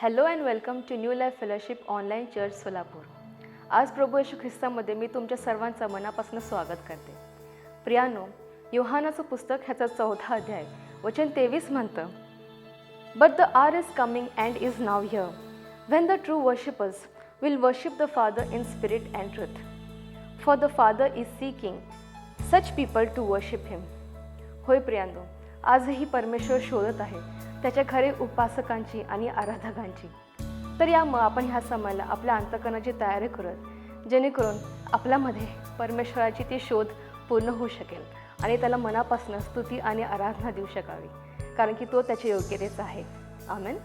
Hello and welcome to new life fellowship online church Solapur. आज प्रभू येशू ख्रिस्तामध्ये मी तुमच्या सर्वांचं मनापासून स्वागत करते. प्रियानो, योहानाचं पुस्तक ह्याचा 14 अध्याय वचन 23 म्हणतं, but the hour is coming and is now here when the true worshippers will worship the Father in spirit and truth, for the Father is seeking such people to worship him. होय प्रियांनो, आजही परमेश्वर शोधत आहे त्याच्या खरे उपासकांची आणि आराधकांची. तर आपण ह्या समयाला आपल्या अंतःकरणाची तयारी करत, जेणेकरून आपल्यामध्ये परमेश्वराची ती शोध पूर्ण होऊ शकेल आणि त्याला मनापासून स्तुती आणि आराधना देऊ शकावी, कारण की तो त्याच्या योग्यतेचा आहे. आमेन.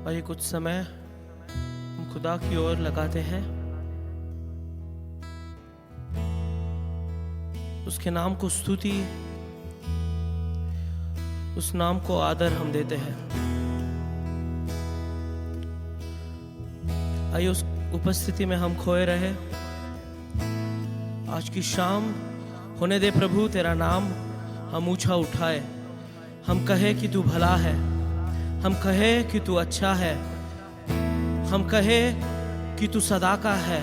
आइए कुछ समय हम खुदा की ओर लगाते हैं, उसके नाम को स्तुति, उस नाम को आदर हम देते हैं. आइए उस उपस्थिति में हम खोए रहे. आज की शाम होने दे प्रभु तेरा नाम हम ऊंचा उठाए. हम कहे कि तू भला है, हम कहे कि तू अच्छा है, हम कहे कि तू सदा का है.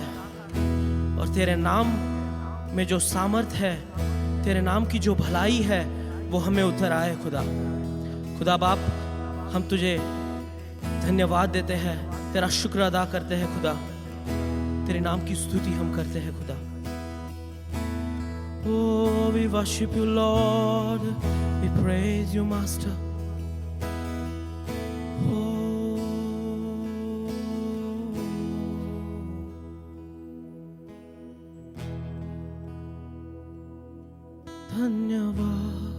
और तेरे नाम में जो सामर्थ है, तेरे नाम की जो भलाई है, वो हमें उतर आए. खुदा बाप, हम तुझे धन्यवाद देते हैं, तेरा शुक्र अदा करते हैं. खुदा, तेरे नाम की स्तुति हम करते हैं. खुदा, Oh, we worship you, Lord. We praise you, Master. धन्यवाद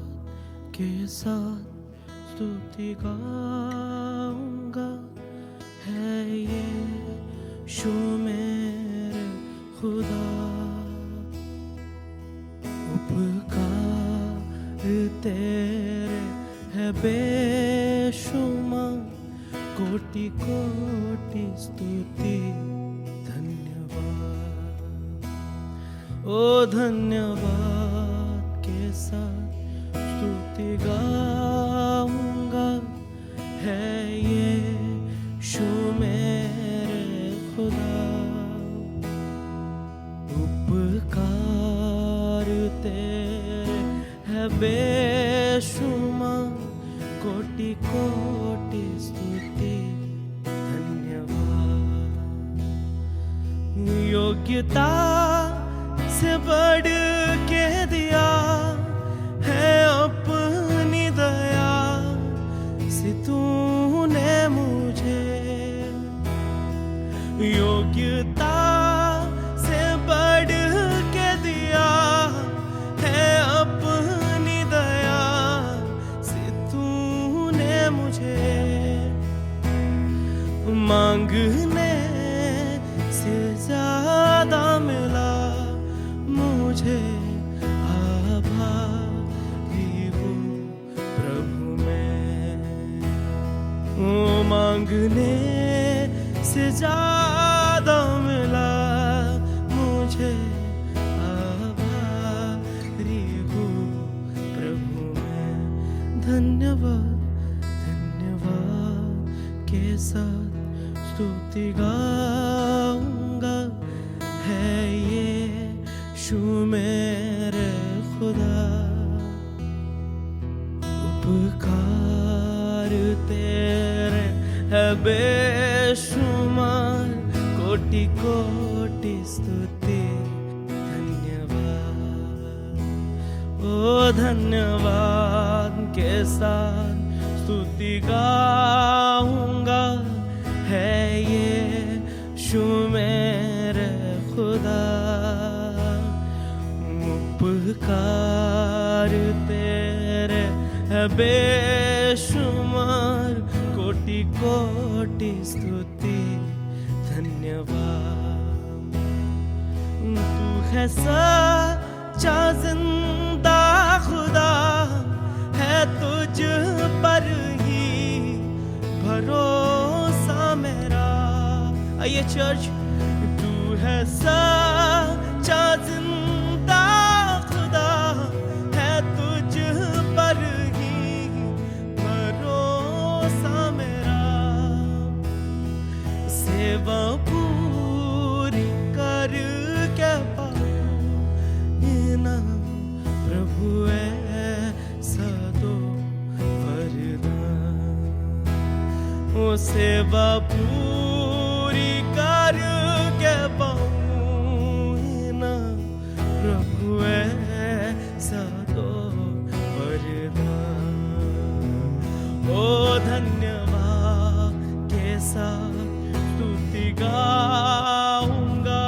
के साथ स्तुति गाऊंगा, है यीशु मेरे खुदा. उपकार तेरे है बेशुमार, कोटि कोटि स्तुति. धन्यवाद, ओ धन्यवाद के साथ स्तुति गाऊंगा, है यीशु मेरे खुदा. उपकार तेरे है बेशुमार, कोटि कोटि स्तुति. धन्यवाद. योग्यता से बढ़ के दिया है अपनी दया से तूने मुझे. योग्यता से बढ़ के दिया है अपनी दया से तूने मुझे. मांगने से ज्यादा मिला मुझे, आभारी हूँ प्रभु मैं. मांगने से ज्यादा मिला मुझे, आभारी हूँ प्रभु मैं. धन्यवाद, धन्यवाद के साथ स्तुति गाऊंगा, है यीशु मेरे खुदा. उपकार तेरे है बेशुमार, कोटि कोटि स्तुति. धन्यवाद, ओ धन्यवाद के साथ स्तुति गाऊंगा, है यीशु मेरे खुदा. उपकार तेरे है बेशुमार, कोटि कोटि स्तुति. धन्यवाद. तू है सच्चा जिंदा खुदा, है तुझ पर ही भरोसा मेरा. आइए चर्च। तू है सच्चा जिंदा खुदा, है तुझ पर ही भरोसा मेरा। सेवा पूरी कर के पाऊं ना प्रभु ऐसा दो वरदान। ओ सेवा पूरी कर के पाऊं ना प्रभु ऐसा दो वरदान। ओ धन्यवाद के साथ स्तुति गाऊंगा,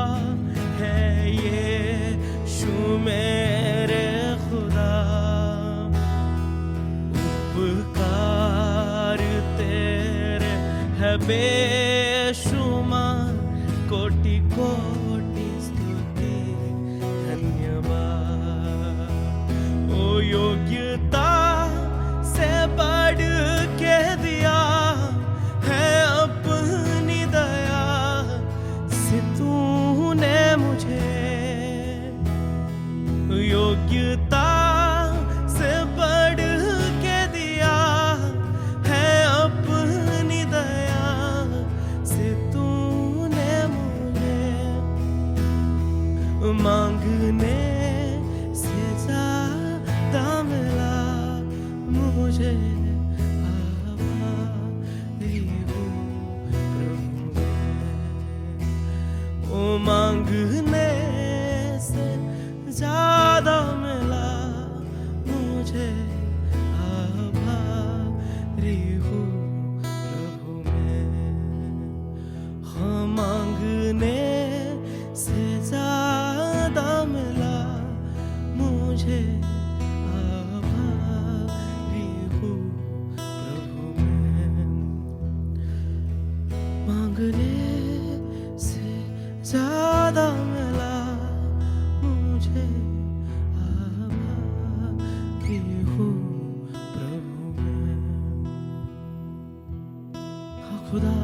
है यीशु मेरे खुदा। उपकार तेरे है बेशुमार, कोटि कोटि स्तुति धन्यवाद। ओ योग्यता से बढ़ के दिया है अपनी दया से तूने मुझे। योग्यता से बढ़ के दिया है अपनी दया से तूने मुझे। मांगने से ज्यादा मिला मुझे, आभारी हूँ प्रभु मैं। ओ मांगने से ज्यादा मिला मुझे, आभारी हूँ प्रभु मैं। हाँ मांगने से ज्यादा मिला मुझे, आभारी हूँ प्रभु मैं। मांगने से ज्यादा मिला मुझे, आभारी हूँ प्रभु मैं। हाँ खुदा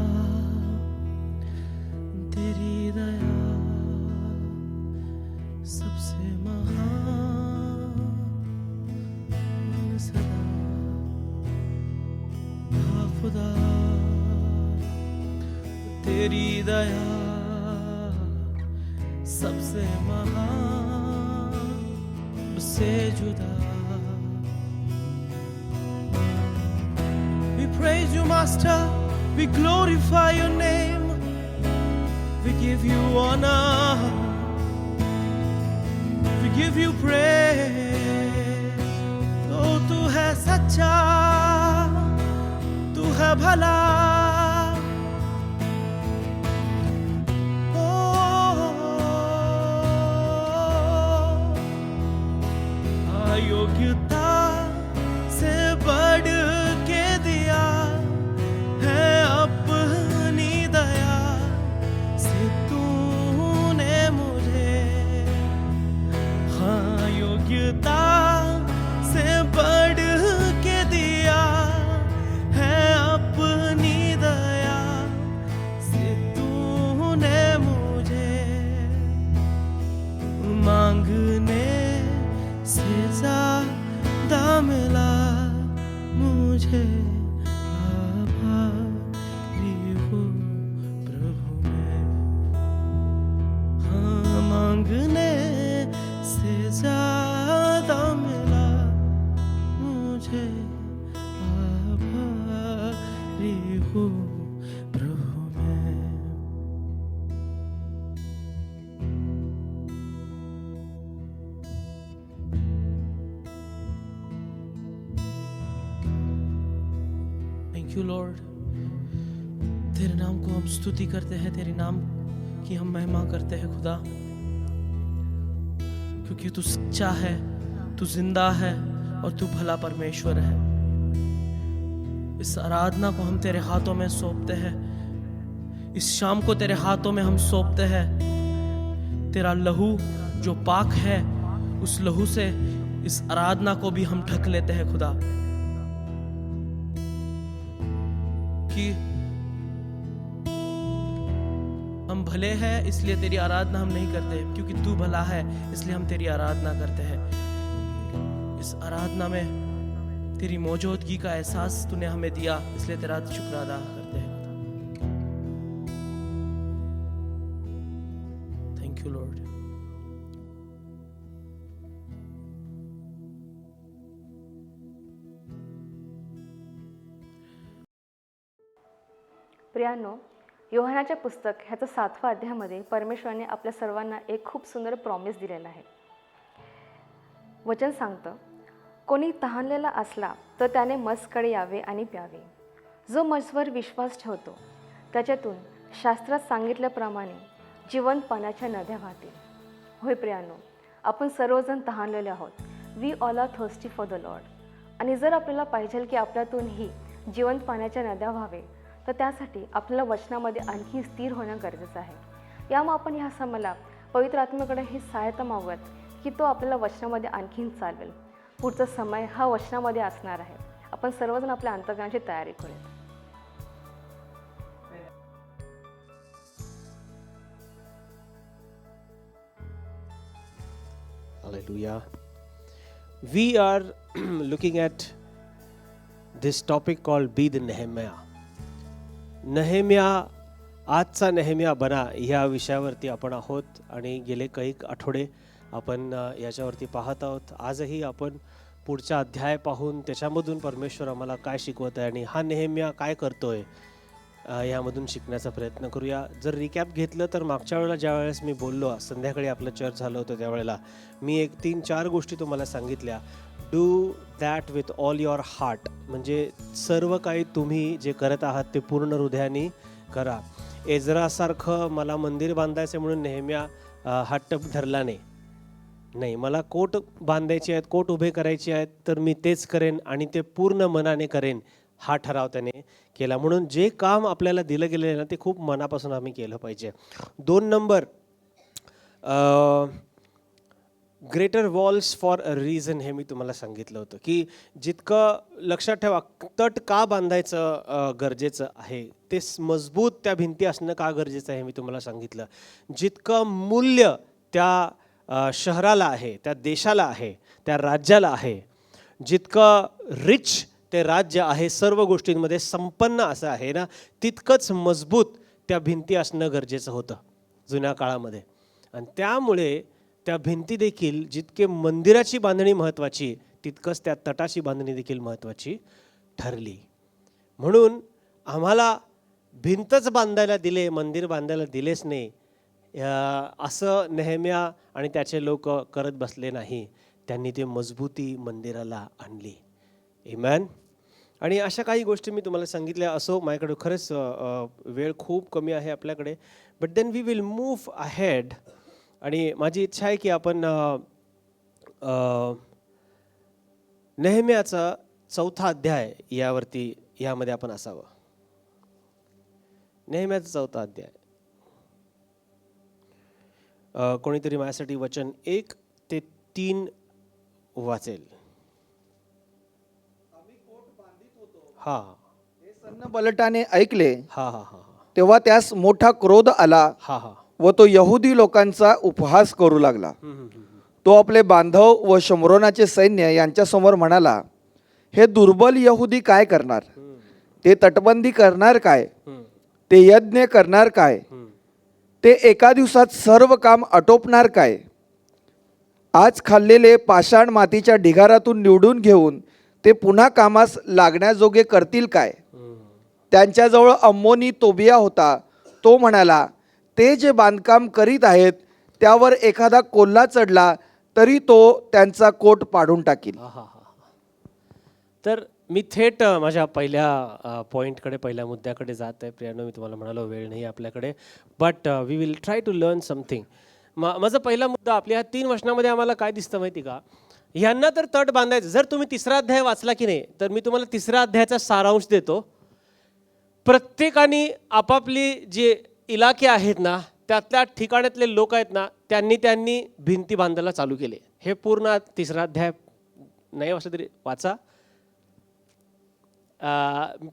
तेरी दया सबसे महान सदा। हाँ खुदा तेरी दया सबसे महान से जुदा। We praise you, Master. We glorify your name. We give you honor. We give you praise. तो तू है सच्चा, तू है भला। योग्यता से बढ़ के दिया है अपनी दया से तूने मुझे। हाँ योग्यता से बढ़ के दिया है अपनी दया से तूने मुझे। मांगने से ज्यादा मिला मुझे, आभारी हूँ प्रभु मैं। हाँ मांगने से ज्यादा मिला मुझे, आभारी हूँ प्रभु मैं। Thank you Lord. तेरे नाम को हम स्तुति करते हैं, तेरे नाम की हम महिमा करते हैं खुदा, क्योंकि तू सच्चा है, तू जिंदा है और तू भला परमेश्वर है। इस आराधना को हम तेरे हाथों में सौंपते हैं, इस शाम को तेरे हाथों में हम सौंपते हैं। तेरा लहू जो पाक है, उस लहू से इस आराधना को भी हम ढक लेते हैं खुदा, कि हम भले हैं इसलिए तेरी आराधना हम नहीं करते, क्योंकि तू भला है इसलिए हम तेरी आराधना करते हैं। इस आराधना में तेरी मौजूदगी का एहसास तूने हमें दिया, इसलिए तेरा शुक्र अदा करते हैं। Thank you Lord. प्रियांनो, योहानाचे पुस्तक ह्याचं 7व्या अध्यायामध्ये परमेश्वराने आपल्या सर्वांना एक खूप सुंदर प्रॉमिस दिलेला आहे। वचन सांगतं, कोणी तहानलेला असला तर त्याने मजकडे यावे आणि प्यावे। जो मजवर विश्वास ठेवतो त्याच्यातून शास्त्रात सांगितल्याप्रमाणे जीवन पाण्याच्या नद्या वाहतील। होय प्रियांनो, आपण सर्वजण तहानलेले आहोत। We all are thirsty for the Lord. आणि जर आपल्याला पाहिजे की आपल्यातून ही जीवन पाण्याच्या नद्या व्हावे, तर त्यासाठी आपल्याला वचनामध्ये आणखी स्थिर होणं गरजेचं आहे। यामुळे आपण ह्या समयाला पवित्र आत्म्याकडे ही सहायता मागूयात की तो आपल्याला वचनामध्ये आणखीन चालवेल। पुढचा समय हा वचनामध्ये असणार आहे। आपण सर्वजण आपल्या अंतर्गणाची तयारी करूया। Hallelujah. We are looking at this topic called Be the Nehemiah. नेहेम्या, आजचा नेहेम्या बना ह्या विषयावरती आपण आहोत आणि गेले काही आठवडे आपण याच्यावरती पाहत आहोत। आजही आपण पुढचा अध्याय पाहून त्याच्यामधून परमेश्वर आम्हाला काय शिकवत आहे आणि हा नेहेम्या काय करतोय यामधून शिकण्याचा प्रयत्न करूया। जर रिकॅप घेतलं तर मागच्या वेळेला ज्या वेळेस मी बोललो, संध्याकाळी आपलं चर्च झालं होतं, त्यावेळेला मी 3-4 गोष्टी तुम्हाला सांगितल्या। Do that with all your heart, म्हणजे सर्व काही तुम्ही जे करत आहात ते पूर्ण हृदयाने करा। एजरासारखं मला मंदिर बांधायचं म्हणून नेहम्या हट्ट धरला नाही, मला कोट बांधायचे आहेत, कोट उभे करायचे आहेत, तर मी तेच करेन आणि ते पूर्ण मनाने करेन, हा ठराव त्याने केला। म्हणून जे काम आपल्याला दिलं गेलं आहे ना, ते खूप मनापासून आम्ही केलं पाहिजे। 2 number, greater walls for a reason, हे मी तुम्हाला सांगितलं होतं की जितकं लक्षात ठेवा, तट का बांधायचं गरजेचं आहे, ते मजबूत त्या भिंती असणं का गरजेचं आहे हे मी तुम्हाला सांगितलं। जितकं मूल्य त्या शहराला आहे, त्या देशाला आहे, त्या राज्याला आहे, जितकं रिच ते राज्य आहे, सर्व गोष्टींमध्ये संपन्न असं आहे ना, तितकंच मजबूत त्या भिंती असणं गरजेचं होतं जुन्या काळामध्ये। आणि त्यामुळे त्या भिंती देखील जितके मंदिराची बांधणी महत्त्वाची, तितकंच त्या तटाची बांधणी देखील महत्त्वाची ठरली। म्हणून आम्हाला भिंतच बांधायला दिले, मंदिर बांधायला दिलेच नाही असं नेहम्या आणि त्याचे लोक करत बसले नाही। त्यांनी ते मजबूती मंदिराला आणली। आमेन। आणि अशा काही गोष्टी मी तुम्हाला सांगितल्या। असो, माझ्याकडे खरंच वेळ खूप कमी आहे आपल्याकडे, but then we will move ahead. आणि माझी इच्छा आहे की आपण नेहम्याचा 4था अध्याय यामध्ये आपण असावं। नेहम्याचा 4था अध्याय, कोणीतरी माझ्यासाठी वचन 1 ते 3 वाचेल। हा, हे सन्नबलटाने ऐकले, हा हा हा तेव्हा त्यास मोठा क्रोध आला हा हा व तो यहुदी लोकांचा उपहास करू लागला। तो आपले बांधव व शमरोनाचे सैन्य यांच्यासमोर म्हणाला, हे दुर्बल यहुदी काय करणार? ते तटबंदी करणार काय? ते यज्ञ करणार काय? ते एका दिवसात सर्व काम आटोपणार काय? आज खाल्लेले पाषाण मातीच्या ढिगारातून निवडून घेऊन ते पुन्हा कामास लागण्याजोगे करतील काय? त्यांच्याजवळ अम्मोनी तोबिया होता। तो म्हणाला, ते जे बांधकाम करीत आहेत त्यावर एखादा कोल्हा चढला तरी तो त्यांचा कोट पाडून टाकील। तर मी थेट माझ्या पहिल्या पॉईंटकडे, पहिल्या मुद्द्याकडे जात आहे। प्रियांनो, मी तुम्हाला म्हणालो वेळ नाही आपल्याकडे, but we will try to learn something. माझा पहिला मुद्दा, आपल्या 3 वचनामध्ये आम्हाला काय दिसतं माहिती का? ह्यांना तर तट बांधायचं। जर तुम्ही 3रा अध्याय वाचला की नाही, तर मी तुम्हाला 3ऱ्या अध्यायाचा सारांश देतो। प्रत्येकाने आपापली जे इलाके आहेत ना, त्यातल्या ठिकाणातले लोक आहेत ना, त्यांनी भिंती बांधायला चालू केले। हे पूर्ण 3रा अध्याय नाही वाचलं तरी वाचा।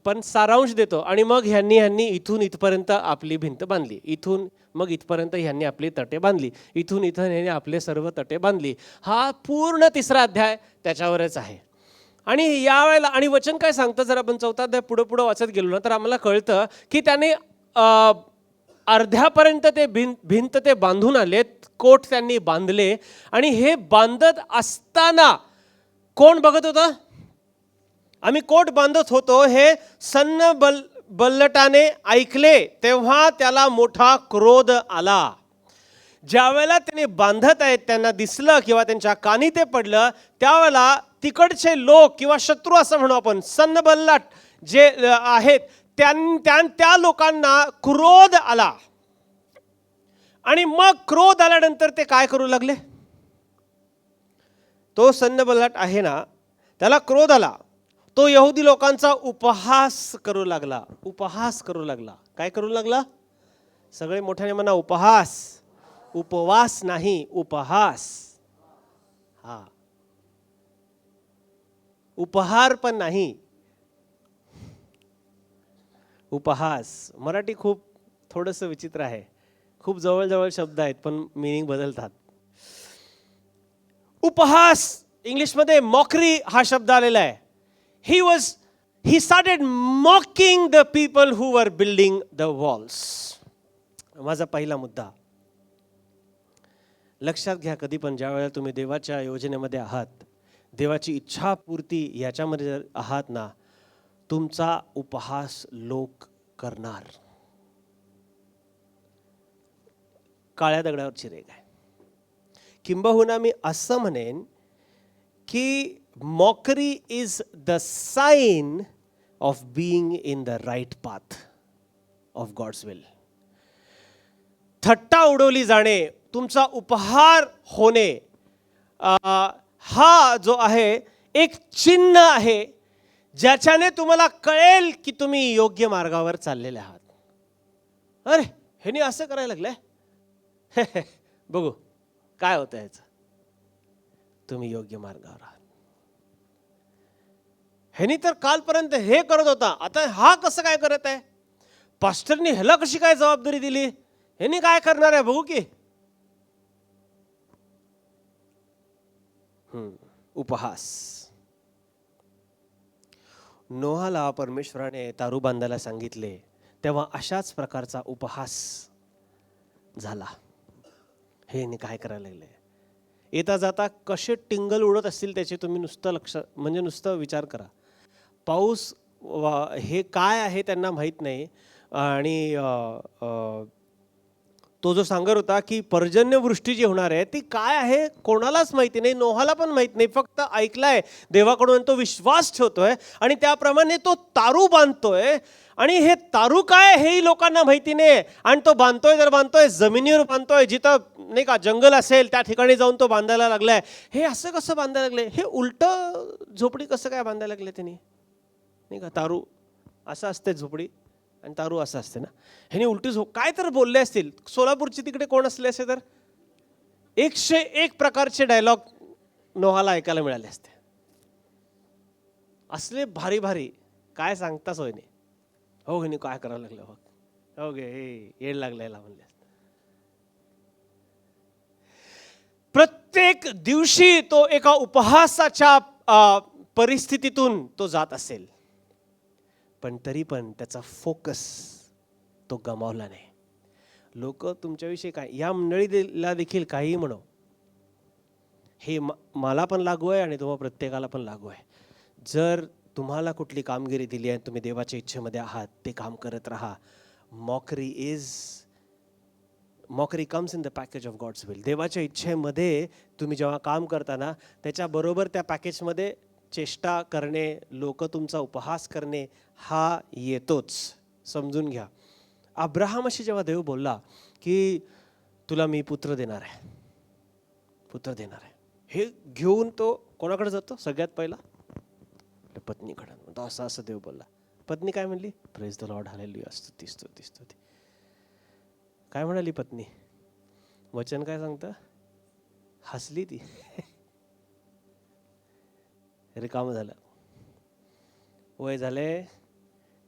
पण सारांश देतो. आणि मग ह्यांनी इथून इथपर्यंत आपली भिंत बांधली, इथून मग इथपर्यंत ह्यांनी आपली तटे बांधली, इथून इथं ह्यांनी आपले सर्व तटे बांधली. हा पूर्ण 3रा अध्याय त्याच्यावरच आहे. आणि यावेळेला आणि वचन काय सांगतं, जर आपण 4था अध्याय पुढं पुढं वाचत गेलो ना, तर आम्हाला कळतं की त्याने अर्ध्यापर्यंत ते भिंत ते बांधून आलेत, कोट त्यांनी बांधले. आणि हे बांधत असताना कोण बघत होतं? आम्ही कोट बांधत होतो हे सन्न बल्लटाने ऐकले, तेव्हा त्याला मोठा क्रोध आला. ज्यावेळेला त्याने बांधत आहेत त्यांना दिसलं किंवा त्यांच्या कानी ते पडलं, त्यावेळेला तिकडचे लोक किंवा शत्रू असं म्हणू आपण, सन्नबल्लट जे आहेत त्या लोकांना क्रोध आला. आणि मग क्रोध आल्यानंतर ते काय करू लागले? तो सन्नबल्लट आहे ना, त्याला क्रोध आला. तो यहुदी लोकांचा उपहास करू लागला. उपहास करू लागला. काय करू लागला? सगळे मोठ्याने म्हणा, उपहास. उपवास नाही, उपहास. हा, उपहार पण नाही, उपहास. मराठी खूप थोडंसं विचित्र आहे. खूप जवळ शब्द आहेत पण मिनिंग बदलतात. उपहास, इंग्लिशमध्ये मॉकरी हा शब्द आलेला आहे. He started mocking the people who were building the walls. माझा पहिला मुद्दा लक्षात घ्या, कधी पण ज्या वेळेला तुम्ही देवाच्या योजनेमध्ये आहात, देवाची इच्छा पूर्ती याच्यामध्ये जर आहात ना, तुमचा उपहास लोक करणार. काळ्या दगडावरची रेघ आहे. किंबहुना मी असं म्हणेन की mockery is the sign of being in the right path of God's will. थट्टा उडवली जाणे, तुमचा उपहार होणे, हा जो आहे एक चिन्ह आहे ज्याच्याने तुम्हाला कळेल की तुम्ही योग्य मार्गावर चाललेले आहात. अरे ह्यानी असं करायला लागलंय, बघू काय होतं याचं. तुम्ही योग्य मार्गावर आहात. ह्यानी तर कालपर्यंत हे करत होता, आता हा कसं काय करत आहे? पास्टरनी ह्याला कशी काय जबाबदारी दिली? ह्यानी काय करणार आहे बघू की. उपहास. नोहाला परमेश्वराने तारू बांधायला सांगितले तेव्हा अशाच प्रकारचा उपहास झाला. हे काय करायला लागले? येता जाता कसे टिंगल उडत असतील त्याचे तुम्ही नुसतं नुसतं विचार करा. पाऊस हे काय आहे त्यांना माहीत नाही. आणि तो जो सांगत होता की पर्जन्यवृष्टी जी होणार आहे ती काय आहे कोणालाच माहिती नाही. नोहाला पण माहित नाही, फक्त ऐकलाय देवाकडून, तो विश्वास ठेवतोय आणि त्याप्रमाणे तो तारू बांधतोय. आणि हे तारू काय हेही लोकांना माहिती नाही. आणि तो बांधतोय जमिनीवर बांधतोय, जिथं नाही का जंगल असेल त्या ठिकाणी जाऊन तो बांधायला लागलाय. हे असं कसं बांधायला लागले? हे उलट झोपडी कसं काय बांधायला लागले त्यांनी? नाही का, तारू असं असते झोपडी आणि तारू असं असते ना. ह्याने उलटी काय तर बोलले असतील. सोलापूरची तिकडे कोण असले असे तर 101 प्रकारचे डायलॉग नोहाला ऐकायला मिळाले असते. असले भारी भारी काय सांगताच होय नाही. हो ह्याने काय करायला लागलं, हो गे हे येड लागलाय म्हणले. प्रत्येक दिवशी तो एका उपहासाच्या परिस्थितीतून तो जात असेल, पण तरी पण त्याचा फोकस तो गमावला नाही. लोक तुमच्याविषयी काय, या मंडळीला देखील काहीही म्हणो, हे मला पण लागू आहे आणि तुम्हाला प्रत्येकाला पण लागू आहे. जर तुम्हाला कुठली कामगिरी दिली आहे, तुम्ही देवाच्या इच्छेमध्ये आहात, ते काम करत राहा. Mockery comes in the package of God's will. देवाच्या इच्छेमध्ये तुम्ही जेव्हा काम करताना त्याच्याबरोबर त्या पॅकेजमध्ये चेष्टा करणे, लोक तुमचा उपहास करणे हा येतोच. समजून घ्या. अब्राहमाशी जेव्हा देव बोलला की तुला मी पुत्र देणार आहे, हे घेऊन तो कोणाकडे जातो? सगळ्यात पहिला पत्नीकडे. तो असं देव बोलला. पत्नी काय म्हणली? प्रेज द लॉर्ड, हालेलुया, स्तुती. काय म्हणाली पत्नी? वचन काय सांगतं? हसली ती. रिकामं झालं. वय झाले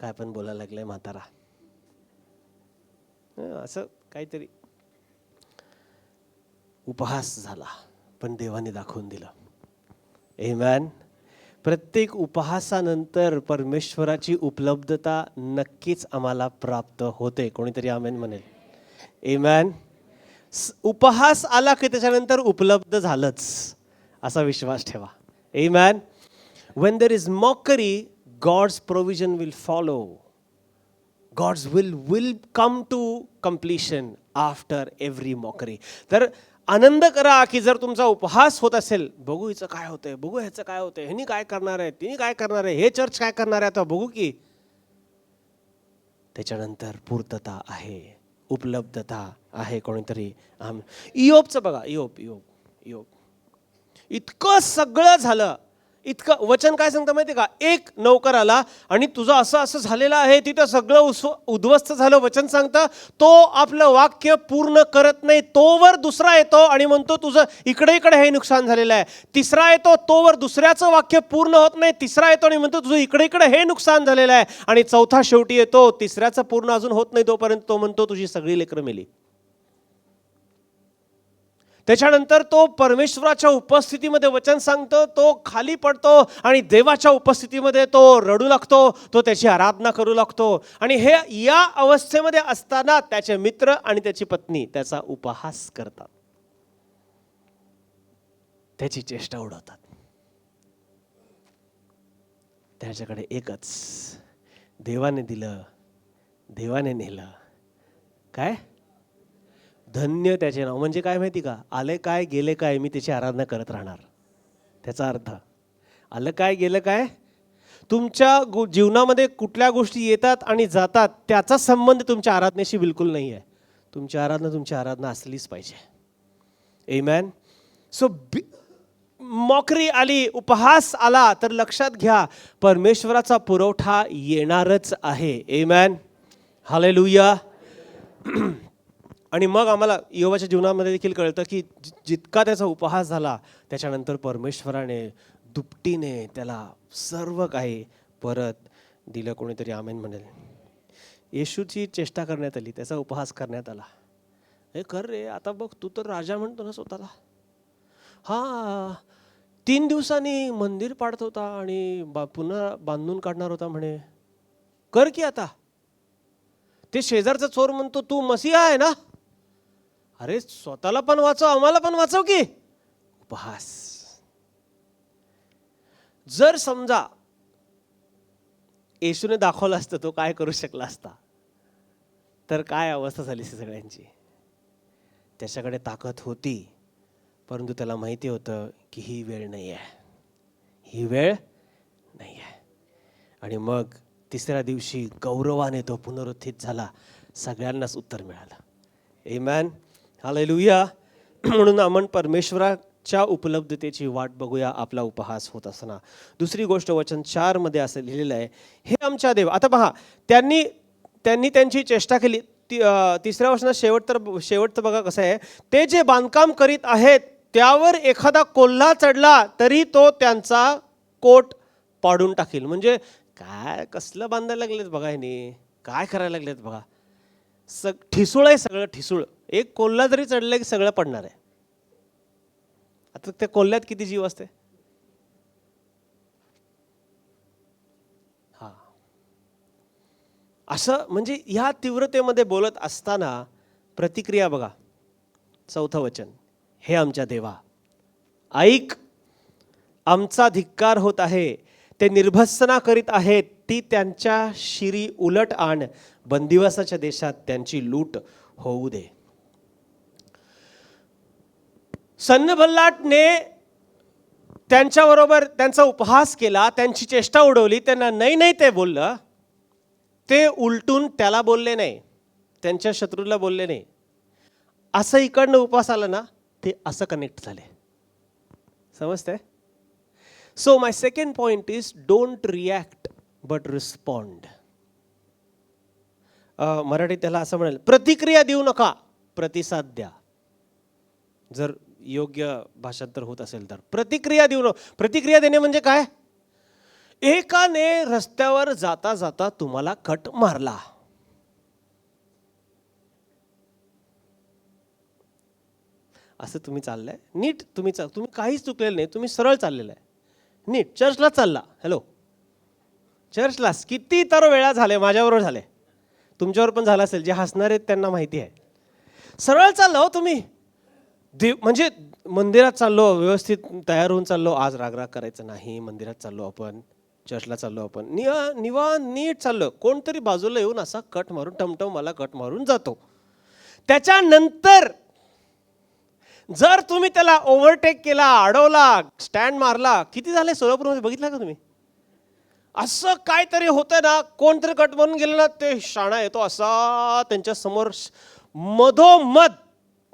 काय पण बोलायला लागलंय म्हातारा. असं काहीतरी उपहास झाला, पण देवाने दाखवून दिलं. आमेन. प्रत्येक उपहासानंतर परमेश्वराची उपलब्धता नक्कीच आम्हाला प्राप्त होते. कोणीतरी आमेन म्हणेल. आमेन. उपहास आला की त्याच्यानंतर उपलब्ध झालंच असा विश्वास ठेवा. आमेन. When there is mockery, God's provision will follow. God's will come to completion after every mockery. तर आनंद करा की जर तुमचा उपहास होत असेल, बघू हिचं काय होतंय, बघू ह्याचं काय होतंय, ह्यानी काय करणार आहे, तिने काय करणार आहे, हे चर्च काय करणार आहे, आता बघू की. त्याच्यानंतर पूर्तता आहे, उपलब्धता आहे. कोणीतरी इयोबचं बघा, इयोब इतकं सगळं झालं, इतकं वचन काय सांगतं माहिती का, एक नौकर आला आणि तुझं असं असं झालेलं आहे, तिथं सगळं उद्ध्वस्त झालं. वचन सांगतं तो आपलं वाक्य पूर्ण करत नाही, तोवर दुसरा येतो आणि म्हणतो तुझं इकडे इकडे हे नुकसान झालेलं आहे. तिसरा येतो, तोवर दुसऱ्याचं वाक्य पूर्ण होत नाही, तिसरा येतो आणि म्हणतो तुझं इकडे इकडे हे नुकसान झालेलं आहे. आणि चौथा शेवटी येतो, तिसऱ्याचं पूर्ण अजून होत नाही तोपर्यंत तो म्हणतो तुझी सगळी लेकरं मेली. त्याच्यानंतर तो परमेश्वराच्या उपस्थितीमध्ये वचन सांगतो, तो खाली पडतो आणि देवाच्या उपस्थितीमध्ये तो रडू लागतो, तो त्याची आराधना करू लागतो. आणि हे या अवस्थेमध्ये असताना त्याचे मित्र आणि त्याची पत्नी त्याचा उपहास करतात, त्याची चेष्टा उडवतात. त्याच्याकडे एकच, देवाने दिलं, देवाने नेलं, काय धन्य त्याचे नाव. म्हणजे काय माहिती का, आले काय गेले काय मी त्याची आराधना करत राहणार. त्याचा अर्थ आलं काय गेलं काय, तुमच्या जीवनामध्ये कुठल्या गोष्टी येतात आणि जातात त्याचा संबंध तुमच्या आराधनेशी बिलकुल नाही आहे. तुमची आराधना असलीच पाहिजे. आमेन. सो मॉकरी आली, उपहास आला तर लक्षात घ्या परमेश्वराचा पुरवठा येणारच आहे. आमेन. हालेलुया. आणि मग आम्हाला इयोबाच्या जीवनामध्ये देखील कळतं की जितका त्याचा उपहास झाला त्याच्यानंतर परमेश्वराने दुपटीने त्याला सर्व काही परत दिलं. कोणीतरी आमेन म्हणेल. येशूची चेष्टा करण्यात आली, त्याचा उपहास करण्यात आला. हे कर रे, आता बघ तू तर राजा म्हणतो ना स्वतःला. हा 3 दिवसांनी मंदिर पाडत होता आणि पुन्हा बांधून काढणार होता म्हणे. कर की आता. ते शेजारचा चोर म्हणतो तू मसीहा आहे ना, अरे स्वतःला पण वाचव, आम्हाला पण वाचव की. उपहास. जर समजा येशूने दाखवलं असतं तो काय करू शकला असता तर काय अवस्था झाली सगळ्यांची. त्याच्याकडे ताकद होती, परंतु त्याला माहिती होतं की ही वेळ नाही आहे, ही वेळ नाही आहे. आणि मग तिसऱ्या दिवशी गौरवाने तो पुनरुत्थित झाला, सगळ्यांनाच उत्तर मिळालं. आमेन. हालेलुया. म्हणून आपण परमेश्वराच्या उपलब्धतेची वाट बघूया आपला उपहास होत असताना. दुसरी गोष्ट वचन 4 मध्ये असं लिहिलेलं आहे, हे आमच्या देव. आता पहा, त्यांनी त्यांची चेष्टा केली. तिसऱ्या वचनात शेवटचं बघा कसं आहे, ते जे बांधकाम करीत आहेत त्यावर एखादा कोल्हा चढला तरी तो त्यांचा कोट पाडून टाकेल. म्हणजे काय कसलं बांधायला लागलेत बघा, ह्यानी काय करायला लागलेत बघा. ठिसूळ आहे सगळं, ठिसूळ. एक कोल्हा जरी चढलं की सगळं पडणार आहे. आता त्या कोल्ह्यात किती जीव असते. हा असं म्हणजे ह्या तीव्रतेमध्ये बोलत असताना प्रतिक्रिया बघा. 4थं वचन, हे आमच्या देवा ऐक, आमचा धिक्कार होत आहे, ते निर्भत्सना करीत आहेत, ती त्यांच्या शिरी उलट आण, बंदिवासाच्या देशात त्यांची लूट होऊ दे. सन्नभल्लाटने त्यांच्याबरोबर त्यांचा उपहास केला, त्यांची चेष्टा उडवली, त्यांना नाही नाही ते बोललं. ते उलटून त्याला बोलले नाही, त्यांच्या शत्रूला बोलले नाही. असं इकडनं उपहास आला ना, ते असं कनेक्ट झाले. समजतंय. So my second point is don't react but respond. मराठीत त्याला असं म्हणाल, प्रतिक्रिया देऊ नका, प्रतिसाद द्या. जर योग्य भाषांतर होत असेल तर प्रतिक्रिया देऊ नका. प्रतिक्रिया देणे म्हणजे काय, एकाने रस्त्यावर जाता जाता तुम्हाला कट मारला. असं तुम्ही चाललंय नीट, तुम्ही काहीच चुकलेलं नाही, तुम्ही सरळ चाललेलं आहे नीट, चर्चला चालला. हॅलो, चर्चलाच किती तर वेळा झाले, माझ्याबरोबर झाले, तुमच्यावर पण झालं असेल, जे हसणार आहेत त्यांना माहिती आहे. सरळ चाललो हो तुम्ही, म्हणजे मंदिरात चाललो, व्यवस्थित तयार होऊन चाललो, आज रागराग करायचं नाही, मंदिरात चाललो आपण, चर्चला चाललो आपण, निवांत नीट चाललो, कोणतरी बाजूला येऊन असा कट मारून, टमटम मला कट मारून जातो. त्याच्यानंतर जर तुम्ही त्याला ओव्हरटेक केला, अडवला, स्टँड मारला, किती झाले सोलापूरमध्ये बघितलं का तुम्ही? असं काहीतरी होतं ना, कोणतरी कट मारून गेलं ना, ते शाणा येतो असा त्यांच्या समोर मधोमध,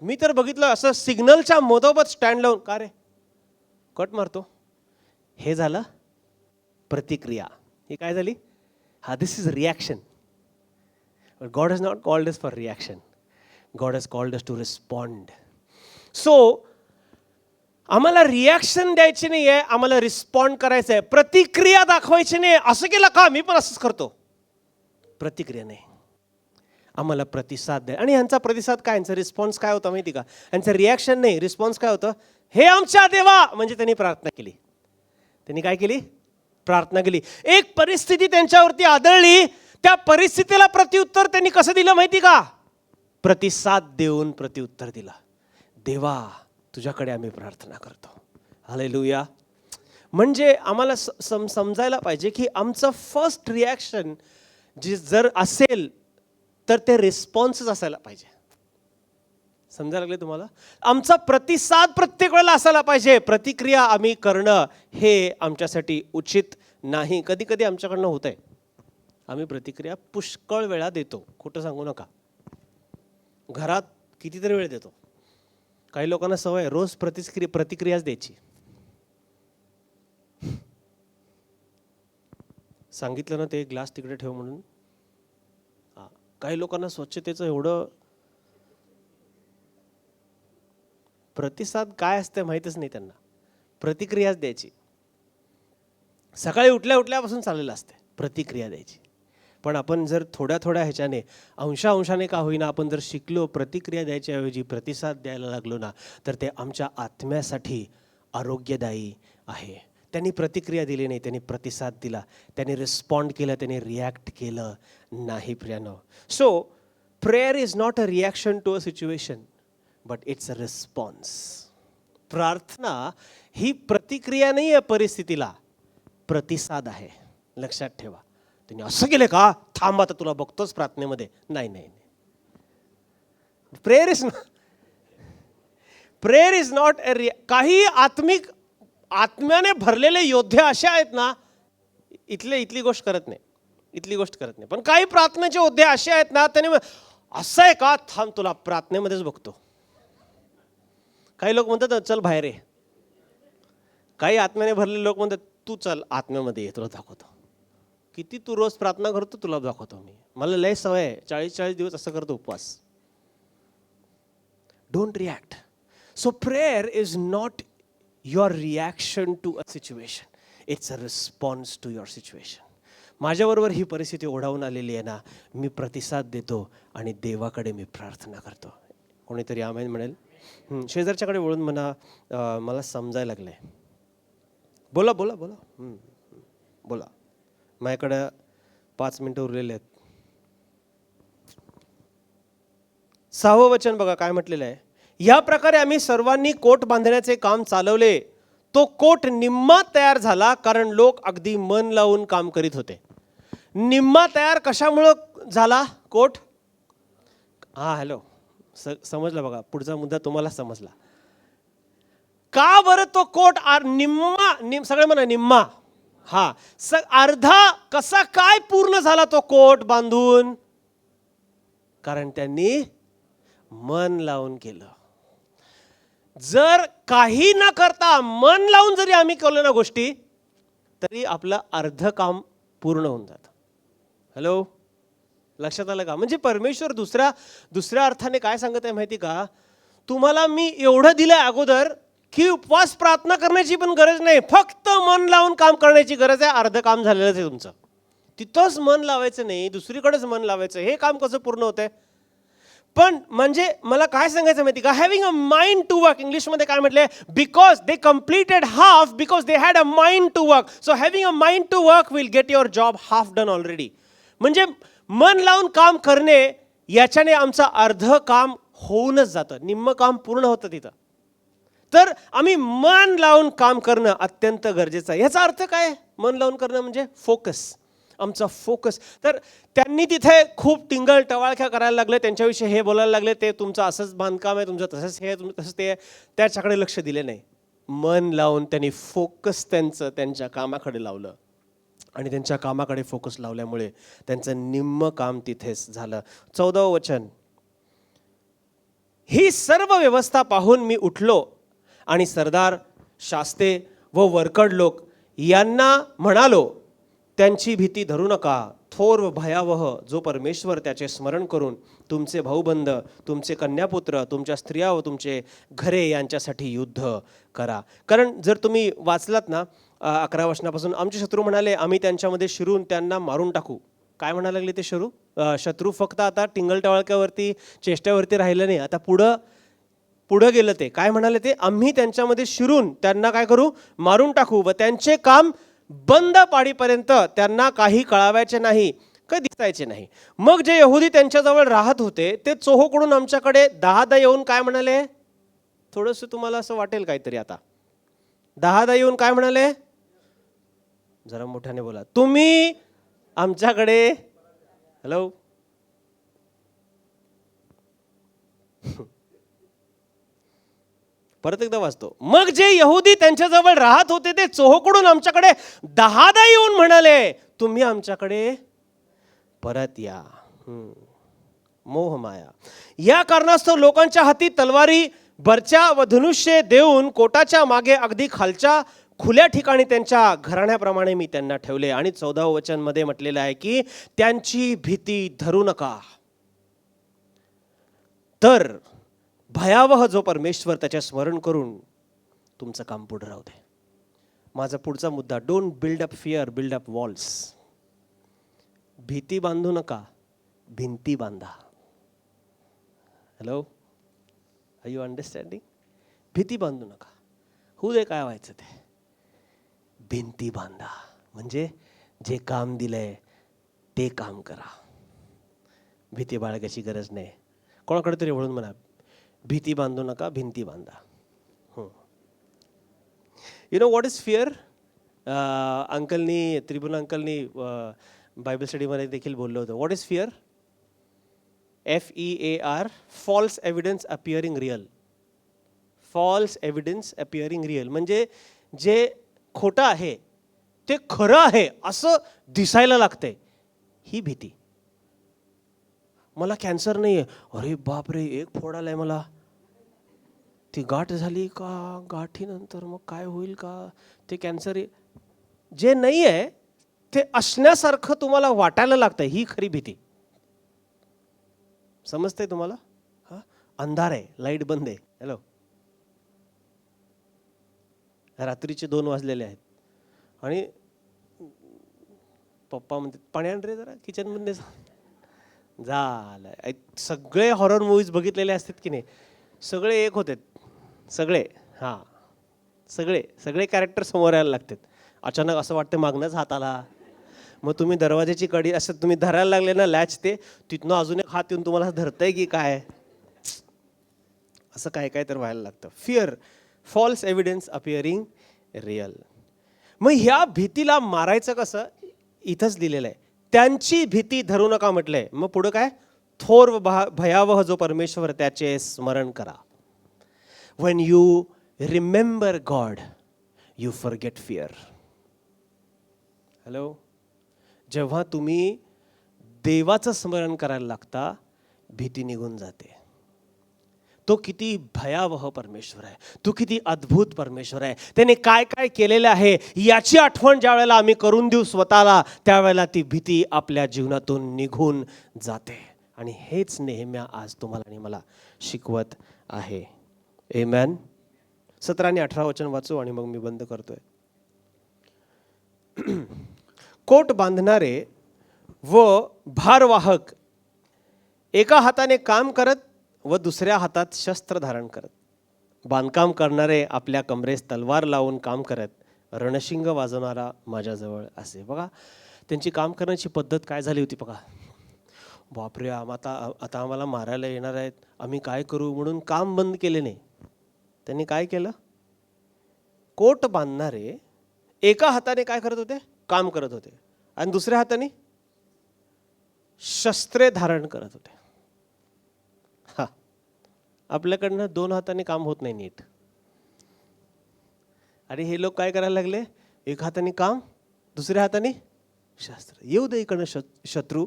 मी तर बघितलं असं सिग्नलच्या मधोमध स्टँड लावून, का रे कट मारतो? हे झालं प्रतिक्रिया. ही काय झाली? हा, this is reaction. God has not called us for reaction, God has called us to respond. So आम्हाला रिॲक्शन द्यायची नाही आहे, आम्हाला रिस्पॉन्ड करायचं आहे, प्रतिक्रिया दाखवायची नाही. असं केलं का, मी पण असंच करतो, प्रतिक्रिया नाही, आम्हाला प्रतिसाद द्या. आणि यांचा प्रतिसाद काय, यांचा रिस्पॉन्स काय होता माहिती का? यांचं रिॲक्शन नाही, रिस्पॉन्स काय होतं? हे आमच्या देवा, म्हणजे त्यांनी प्रार्थना केली. त्यांनी काय केली? प्रार्थना केली. एक परिस्थिती त्यांच्यावरती आदळली, त्या परिस्थितीला प्रत्युत्तर त्यांनी कसं दिलं माहिती का? प्रतिसाद देऊन प्रत्युत्तर दिला. देवा, तुझ्याकडे आम्ही प्रार्थना करतो. हालेलुया. म्हणजे आम्हाला समजायला पाहिजे की आमचं फर्स्ट रिॲक्शन जे जर असेल तर ते रिस्पॉन्सच असायला पाहिजे. समजायला लागले तुम्हाला? आमचा प्रतिसाद प्रत्येक वेळेला असायला पाहिजे. प्रतिक्रिया आम्ही करणं हे आमच्यासाठी उचित नाही. कधी कधी आमच्याकडनं होत आहे, आम्ही प्रतिक्रिया पुष्कळ वेळा देतो, खोटं सांगू नका. घरात कितीतरी वेळ देतो. काही लोकांना सवय रोज प्रतिक्रियाच द्यायची. सांगितलं ना ते ग्लास तिकडे ठेव म्हणून. काही लोकांना स्वच्छतेचं एवढं, प्रतिसाद काय असते माहीतच नाही त्यांना, प्रतिक्रियाच द्यायची. सकाळी उठल्या उठल्यापासून चाललेलं असते प्रतिक्रिया द्यायची. पण आपण जर थोड्या थोड्या ह्याच्याने, अंशाने का होईना, आपण जर शिकलो प्रतिक्रिया द्यायच्या ऐवजी प्रतिसाद द्यायला लागलो ना, तर ते आमच्या आत्म्यासाठी आरोग्यदायी आहे. त्यांनी प्रतिक्रिया दिली नाही, त्यांनी प्रतिसाद दिला, त्यांनी रिस्पॉन्ड केलं, त्यांनी रिॲक्ट केलं नाही प्रियानो. So prayer is not a reaction to a situation, but it's a response. प्रार्थना ही प्रतिक्रिया नाही आहे परिस्थितीला, प्रतिसाद आहे. लक्षात ठेवा. त्यांनी असं केलं का, थांब आता तुला बघतोच प्रार्थनेमध्ये. नाही नाही, प्रेयर इज नॉट अ काही आत्म्याने भरलेले योद्धे असे आहेत ना, इथली गोष्ट करत नाही. पण काही प्रार्थनेचे योद्धे असे आहेत ना, त्याने असं आहे का, थांब तुला प्रार्थनेमध्येच बघतो. काही लोक म्हणतात चल बाहेर ये. काही आत्म्याने भरलेले लोक म्हणतात तू चल आत्म्यामध्ये ये, तुला दाखवतो. किती तू रोज प्रार्थना करतो, तुला दाखवतो मी. मला लय सवय आहे, 40 दिवस असं करतो उपवास. Don't react. So prayer is not your reaction to a situation, it's a response to your situation. माझ्याबरोबर ही परिस्थिती ओढावून आलेली आहे ना, मी प्रतिसाद देतो आणि देवाकडे मी प्रार्थना करतो. कोणीतरी आमेन म्हणेल. शेजारच्याकडे वळून म्हणा, मला समजायला लागलंय. बोला बोला बोला बोला. माझ्याकडं 5 मिनिटं उरलेले आहेत. 6वं वचन बघा काय म्हटलेलं आहे. या प्रकारे आम्ही सर्वांनी कोट बांधण्याचे काम चालवले. तो कोट निम्मा तयार झाला, कारण लोक अगदी मन लावून काम करीत होते. निम्मा तयार कशामुळं झाला कोट? हॅलो, समजलं बघा, पुढचा मुद्दा तुम्हाला समजला. का बरं तो कोट सगळे म्हणा निम्मा. अर्धा कसा काय पूर्ण झाला तो कोट बांधून? कारण त्यांनी मन लावून केलं. जर काही न करता मन लावून जरी आम्ही केलं ना गोष्टी, तरी आपलं अर्ध काम पूर्ण होऊन जातं. हॅलो, लक्षात आलं का? म्हणजे परमेश्वर दुसऱ्या अर्थाने काय सांगत आहे माहिती का? तुम्हाला मी एवढं दिलंय अगोदर, की उपवास प्रार्थना करण्याची पण गरज नाही, फक्त मन लावून काम करण्याची गरज आहे. अर्ध काम झालेलंच आहे तुमचं. तिथंच मन लावायचं नाही, दुसरीकडेच मन लावायचं. हे काम कसं पूर्ण होतंय? पण म्हणजे मला काय सांगायचं माहिती का, having a mind to work, इंग्लिशमध्ये काय म्हटलंय, because they completed half because they had a mind to work. So having a mind to work will get your job half done already. म्हणजे मन लावून काम करणे याच्याने आमचं अर्ध काम होऊनच जातं, निम्म काम पूर्ण होतं तिथं. तर आम्ही मन लावून काम करणं अत्यंत गरजेचं आहे. याचा अर्थ काय? मन लावून करणं म्हणजे फोकस, आमचा फोकस. तर त्यांनी तिथे खूप टिंगल टवाळक्या करायला लागले, त्यांच्याविषयी हे बोलायला लागले, ते तुमचं असंच बांधकाम आहे, तुमचं तसंच हे, तुमचं तसंच ते आहे. त्याच्याकडे लक्ष दिले नाही. मन लावून त्यांनी फोकस त्यांच्या कामाकडे लावलं आणि त्यांच्या कामाकडे फोकस लावल्यामुळे त्यांचं निम्म काम तिथेच झालं. 14वं वचन, ही सर्व व्यवस्था पाहून मी उठलो आणि सरदार, शास्ते व वरकड लोक यांना म्हणालो, त्यांची भीती धरू नका. थोर व भयावह जो परमेश्वर त्याचे स्मरण करून तुमचे भाऊबंद, तुमचे कन्यापुत्र, तुमच्या स्त्रिया व तुमचे घरे यांच्यासाठी युद्ध करा. कारण जर तुम्ही वाचलात ना 11 वचनापासून, आमचे शत्रू म्हणाले आम्ही त्यांच्यामध्ये शिरून त्यांना मारून टाकू. काय म्हणायला लागले ते शत्रू? फक्त आता टिंगल टवाळक्यावरती, चेष्ट्यावरती राहिलं नाही, आता पुढं गेलं. ते काय म्हणाले? ते आम्ही त्यांच्यामध्ये शिरून त्यांना काय करू? मारून टाकू व त्यांचे काम बंद पाडीपर्यंत त्यांना काही कळावायचे नाही, काही दिसायचे नाही. मग जे यहुदी त्यांच्याजवळ राहत होते ते चोहोकडून आमच्याकडे 10 येऊन काय म्हणाले? थोडंसं तुम्हाला असं वाटेल काहीतरी. आता 10 येऊन काय म्हणाले? जरा मोठ्याने बोला. तुम्ही आमच्याकडे, हॅलो, परत एकदा वाचतो. मग जे यहुदी त्यांच्याजवळ राहत होते ते चोहोकडून आमच्याकडे 10 येऊन म्हणाले, तुम्ही आमच्याकडे परत या. मोहमाया. या कारणास्तव लोकांच्या हाती तलवारी, बर्च्या व धनुष्ये देऊन कोटाच्या मागे अगदी खालच्या खुल्या ठिकाणी त्यांच्या घराण्याप्रमाणे मी त्यांना ठेवले. आणि 14वं वचन मध्ये म्हटलेलं आहे की त्यांची भीती धरू नका, तर भयावह जो परमेश्वर त्याचे स्मरण करून तुमचं काम पुढे राहू दे. माझा पुढचा मुद्दा, don't build up fear, build up walls. भीती बांधू नका, भिंती बांधा. Hello, are you understanding? भीती बांधू नका, होऊ दे काय व्हायचं ते. भिंती बांधा म्हणजे जे काम दिलंय ते काम करा. भीती बाळगायची गरज नाही. कोणाकडे तरी वळून म्हणा, भीती बांधू नका, भिंती बांधा. You know what is fear? अंकलनी, त्रिभुवन अंकलनी बायबल स्टडीमध्ये देखील बोललो होतं. What is fear? FEAR, false evidence appearing real. False evidence appearing real म्हणजे जे खोटं आहे ते खरं आहे असं दिसायला लागतंय, ही भीती. मला कॅन्सर नाही आहे, अरे बापरे 1 फोड आलाय मला, ती गाठ झाली का, गाठीनंतर मग काय होईल का, ते कॅन्सर. जे नाही आहे ते असण्यासारखं तुम्हाला वाटायला लागतंय, ही खरी भीती. समजतंय तुम्हाला? अंधार आहे, लाईट बंद आहे. हॅलो, रात्रीचे 2 वाजलेले आहेत आणि पप्पा म्हणते पाणी आण रे जरा किचनमध्ये. झालं. सगळे हॉरर मूवीज बघितलेले असतात की नाही, सगळे एक होते, सगळे. सगळे कॅरेक्टर समोर यायला लागतात. अचानक असं वाटतं मागणंच हाताला, मग तुम्ही दरवाजाची कडी असं तुम्ही धरायला लागले ना, लॅच, ते तिथनं अजून एक हात येऊन तुम्हाला धरतंय की काय, असं काय तर व्हायला लागतं. Fear, false evidence appearing real. मग ह्या भीतीला मारायचं कसं? इथंच लिहिलेलं आहे, त्यांची भीती धरू नका म्हटलंय. मग पुढं काय? थोर व भयावह जो परमेश्वर त्याचे स्मरण करा. When you remember God, you forget fear. Hello, जेव्हा तुम्ही देवाचं स्मरण करायला लागता, भीती निघून जाते. तो किती भयावह परमेश्वर आहे, तो किती अद्भुत परमेश्वर आहे, त्याने काय काय केलेलं आहे याची आठवण ज्या वेळेला आम्ही करून देऊ स्वतःला, त्यावेळेला ती भीती आपल्या जीवनातून निघून जाते. आणि हेच नेहम्या आज तुम्हाला आणि मला शिकवत आहे. आमेन. 17 आणि 18 वचन वाचू आणि मग मी बंद करतोय. कोट बांधणारे व भारवाहक एका हाताने काम करत व दुसऱ्या हातात शस्त्र धारण करत, बांधकाम करणारे आपल्या कमरेस तलवार लावून काम करत, रणशिंग वाजवणारा माझ्याजवळ असे. बघा त्यांची काम करण्याची पद्धत काय झाली होती बघा. बापरे, आता आम्हाला मारायला येणार आहेत, आम्ही काय करू म्हणून काम बंद केले नाही. त्यांनी काय केलं? कोट बांधणारे एका हाताने काय करत होते? काम करत होते, आणि दुसऱ्या हाताने शस्त्रे धारण करत होते. हा, आपल्याकडनं 2 हाताने काम होत नाही नीट. आणि हे लोक काय करायला लागले? एक हाताने काम, दुसऱ्या हाताने शस्त्र. येऊ दे इकडनं शत्रू,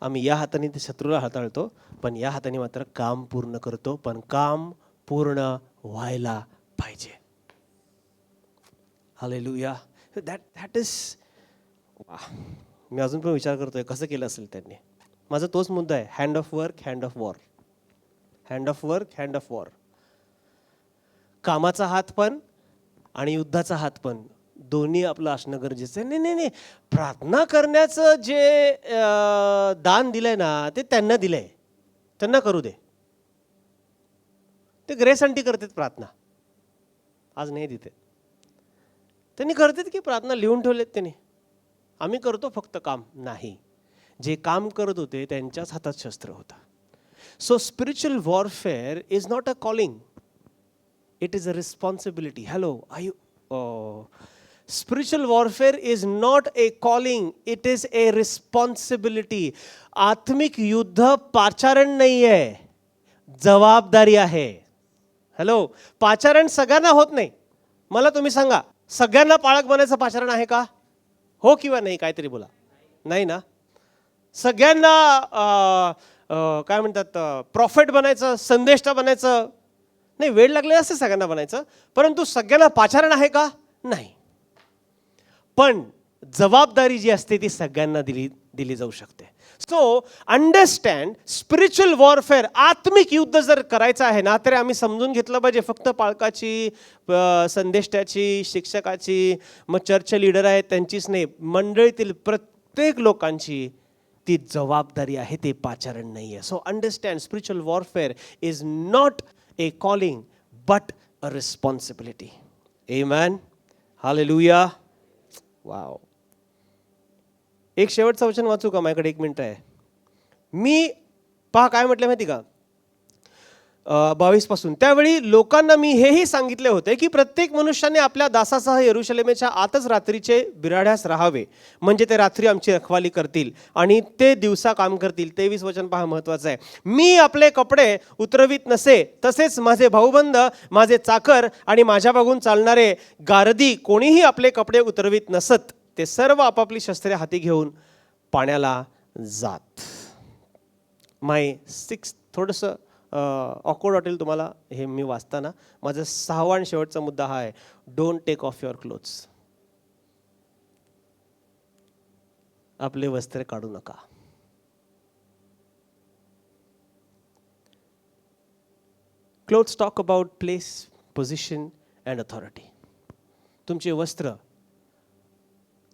आम्ही या हाताने ते शत्रूला हाताळतो, पण या हाताने मात्र काम पूर्ण करतो, पण काम पूर्ण व्हायला पाहिजे. हालेलुया. दॅट इज, मी अजून पण विचार करतोय कसं केलं असेल त्यांनी. माझा तोच मुद्दा आहे, hand of work, hand of war. Hand of work, hand of war. कामाचा हात पण आणि युद्धाचा हात पण दोन्ही आपलं असणं गरजेचं आहे. नाही नाही, प्रार्थना करण्याचं जे दान दिलंय ना, ते त्यांना दिलंय, त्यांना करू दे. ते ग्रेस आंटी करतात प्रार्थना, आज नाही देते. त्यांनी करतात की प्रार्थना लिहून ठेवलेत त्यांनी. आम्ही करतो फक्त काम नाही. जे काम करत होते त्यांच्याच हातात शस्त्र होतं. So spiritual warfare is not a calling, it is a responsibility. Hello, are you? Spiritual warfare is not a calling, it is a responsibility. आत्मिक युद्ध पाचारण नाही आहे, जबाबदारी आहे. हॅलो, पाचारण सगळ्यांना होत नाही. मला तुम्ही सांगा, सगळ्यांना पाळक बनायचं पाचारण आहे का? हो किंवा नाही? काहीतरी बोला. नाही ना. सगळ्यांना काय म्हणतात, प्रॉफिट बनायचं, संदेष्टा बनायचं नाही, वेळ लागले असते सगळ्यांना बनायचं, परंतु सगळ्यांना पाचारण आहे का? नाही. पण जबाबदारी जी असते ती सगळ्यांना दिली जाऊ शकते. सो अंडरस्टँड, स्पिरिच्युअल वॉरफेअर, आत्मिक युद्ध जर करायचं आहे ना, तर आम्ही समजून घेतलं पाहिजे फक्त पालकाची, संदेष्टाची, शिक्षकाची, मग चर्च लीडर आहेत त्यांचीच नाही, मंडळीतील प्रत्येक लोकांची ती जबाबदारी आहे, ते पाचारण नाही आहे. So understand, spiritual warfare is not a calling but a responsibility. Amen. Hallelujah. Wow. एक शेवटचं वचन वाचू का? माझ्याकडे 1 मिनिट आहे. मी पहा काय म्हटलं माहिती का, 22 पासून. त्यावेळी लोकांना मी हेही सांगितले होते की प्रत्येक मनुष्याने आपल्या दासासह यरूशलेमेच्या आतच रात्रीचे बिराड्यास राहावे, म्हणजे ते रात्री आमची रखवाली करतील आणि ते दिवसा काम करतील. 23 वचन पहा, महत्वाचं आहे. मी आपले कपडे उतरवीत नसे, तसेच माझे भाऊबंद, माझे चाकर आणि माझ्या बघून चालणारे गारदी कोणीही आपले कपडे उतरवीत नसत. ते सर्व आपापली शस्त्रे हाती घेऊन पाण्याला जात. माय 6 थोडंसं ऑकवर्ड वाटेल तुम्हाला हे मी वाचताना. माझा 6वा आणि शेवटचा मुद्दा हा आहे, don't take off your clothes. आपले वस्त्र काढू नका. Clothes talk about place, position and authority. तुमचे वस्त्र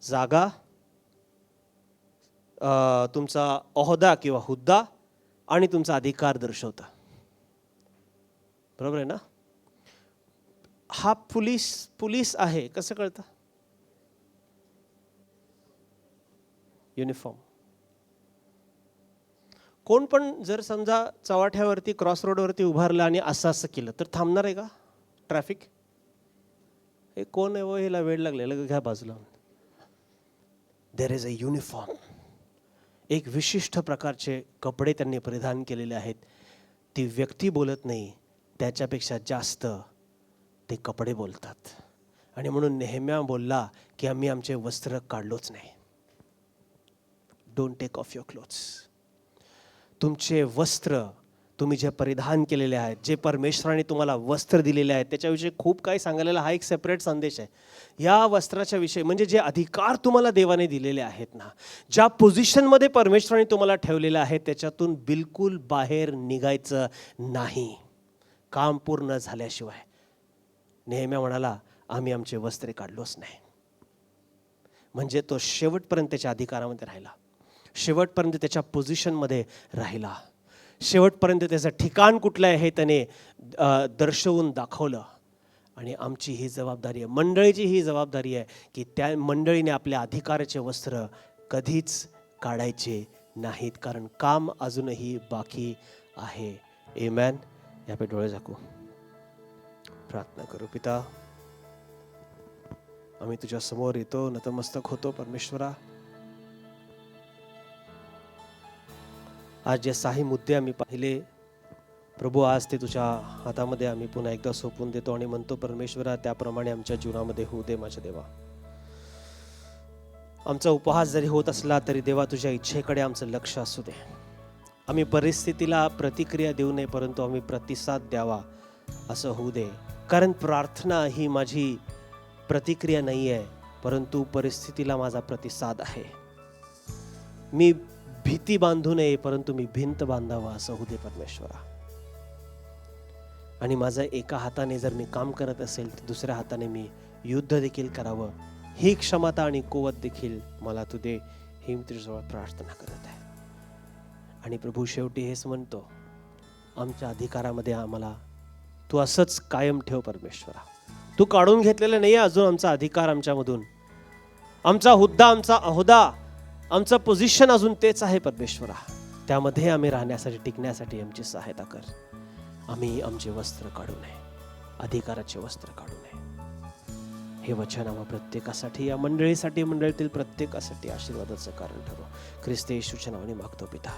जागा, तुमचा ओहदा किंवा हुद्दा आणि तुमचा अधिकार दर्शवता. बरोबर आहे ना? हा पोलीस आहे, कसं कळतं? युनिफॉर्म. कोण पण जर समजा चव्हाट्यावरती, क्रॉस रोडवरती उभारलं आणि असं केलं तर थांबणार आहे का ट्रॅफिक? हे कोण आहे व ह्याला वेळ लागलेला, घ्या बाजूला. There is a uniform. एक विशिष्ट प्रकारचे कपडे त्यांनी परिधान केलेले आहेत. ती व्यक्ती बोलत नाही, त्याच्यापेक्षा जास्त ते कपडे बोलतात. आणि म्हणून नेहम्या बोलला की आम्ही आमचे वस्त्र काढलोच नाही. Don't take off your clothes. तुमचे वस्त्र, तुम्ही जे परिधान केलेले आहेत, जे परमेश्वराने तुम्हाला वस्त्र दिलेले आहेत, त्याच्याविषयी खूप काही सांगायला हा एक सेपरेट संदेश आहे. या वस्त्राच्या विषयी म्हणजे जे अधिकार तुम्हाला देवाने दिलेले आहेत ना, ज्या पोझिशनमध्ये परमेश्वराने तुम्हाला ठेवलेलं आहे, त्याच्यातून बिलकुल बाहेर निघायचं नाही काम पूर्ण झाल्याशिवाय. नेहम्या म्हणाला, आम्ही आमचे वस्त्रे काढलोच नाही. म्हणजे तो शेवटपर्यंत त्याच्या अधिकारामध्ये राहिला, शेवटपर्यंत त्याच्या पोझिशनमध्ये राहिला, शेवटपर्यंत त्याचं ठिकाण कुठलं आहे हे त्याने दर्शवून दाखवलं. आणि आमची ही जबाबदारी आहे, मंडळीची ही जबाबदारी आहे की त्या मंडळीने आपल्या अधिकाराचे वस्त्र कधीच काढायचे नाहीत, कारण काम अजूनही बाकी आहे. आमेन. यापे डोळे झाकू, प्रार्थना करू. पिता, आम्ही तुझ्या समोर येतो, नतमस्तक होतो. परमेश्वरा, आज जे काही मुद्दे आम्ही पाहिले प्रभू, आज ते तुझ्या हातामध्ये आम्ही पुन्हा एकदा सोपून देतो आणि म्हणतो, परमेश्वरा, त्याप्रमाणे आमच्या जीवनामध्ये होऊ दे. माझ्या देवा, आमचा उपहास जरी होत असला तरी देवा, तुझ्या इच्छेकडे आमचं लक्ष असू दे. आम्ही परिस्थितीला प्रतिक्रिया देऊ नये, परंतु आम्ही प्रतिसाद द्यावा असं होऊ दे. कारण प्रार्थना ही माझी प्रतिक्रिया नाही आहे, परंतु परिस्थितीला माझा प्रतिसाद आहे. मी भीती बांधू नये, परंतु मी भिंत बांधावा असं होऊ दे परमेश्वरा. आणि माझा एका हाताने जर मी काम करत असेल तर दुसऱ्या हाताने मी युद्ध देखील करावं, ही क्षमता आणि कुवत देखील मला तू दे, ही मी तुझ्याजवळ प्रार्थना करत आहे. आणि प्रभू, शेवटी हेच म्हणतो, आमच्या अधिकारामध्ये आम्हाला तू असंच कायम ठेव परमेश्वरा. तू काढून घेतलेलं नाही आहे अजून आमचा अधिकार आमच्यामधून, आमचा हुद्दा, आमचा अहोदा, आमचं पोझिशन अजून तेच आहे परमेश्वरा. त्यामध्ये आम्ही राहण्यासाठी, टिकण्यासाठी आमची सहायता कर. आम्ही आमचे वस्त्र काढू नये, अधिकाराचे वस्त्र काढू नये. हे वचन आम्हा प्रत्येकासाठी, या मंडळीसाठी, मंडळीतील प्रत्येकासाठी आशीर्वादाचं कारण ठरो. ख्रिस्त येशूच्या नावाने मागतो पिता.